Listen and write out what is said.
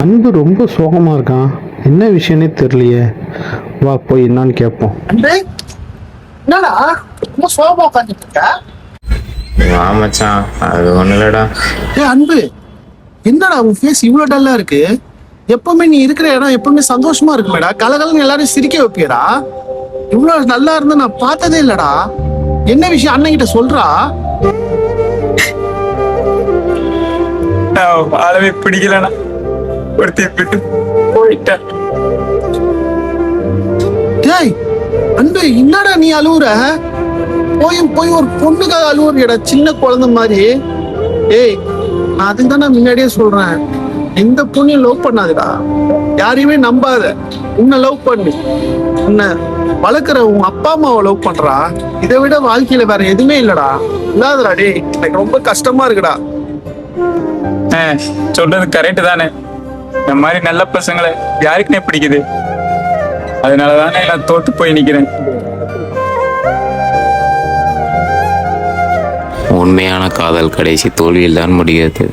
அன்பு ரொம்ப சோகமா இருக்கான். என்ன விஷயம்னே தெரியலையே. வா போய் என்னன்னு கேட்போம். அன்பு, என்னடா ரொம்ப சோகமா உட்காந்துட்டு இருக்க? வா மச்சான், அது ஒண்ணு இல்லடா. அன்பு, என்னடா உன் ஃபேஸ் இவ்வளவு டல்லா இருக்கு? எப்பவுமே நீ இருக்கிற இடம் எப்பவுமே சந்தோஷமா இருக்குமேடா, கலகலன்னு எல்லாரும் சிரிக்க வைப்பியடா. இவ்வளவு நல்லா இருந்தா நான் பார்த்ததே இல்லடா. என்ன விஷயம் அண்ணன் கிட்ட சொல்றா. வாழவே பிடிக்கலண்ணா, ஒருத்தி விட்டு போயிட்டேன். டேய் அன்பு, என்னடா நீ அழுவுற? போய் ஒரு பொண்ணுக்காக அழுவுறியடா, சின்ன குழந்தை மாதிரி. ஏய், நான் அதுக்கு தான் முன்னாடியே சொல்றேன், எந்த பொண்ணையும் லவ் பண்ணாதுடா. யாரையுமே நம்பாத. உன்னை லவ் பண்ணு. உன்னை வளர்க்குற உங்க அப்பா அம்மாவை லவ் பண்றா. இதை விட வாழ்க்கையில வேற எதுவுமே இல்லடா. இல்லாதடா. டேய், எனக்கு ரொம்ப கஷ்டமா இருக்குடா. சொல்றது கரெக்டு தானே. இந்த மாதிரி நல்ல பசங்களை யாருக்குன்னே பிடிக்குது. அதனாலதானே நான் தோத்து போய் நிக்கிறேன். உண்மையான காதல் கடைசி தோல்வியில் தான் முடிகிறது.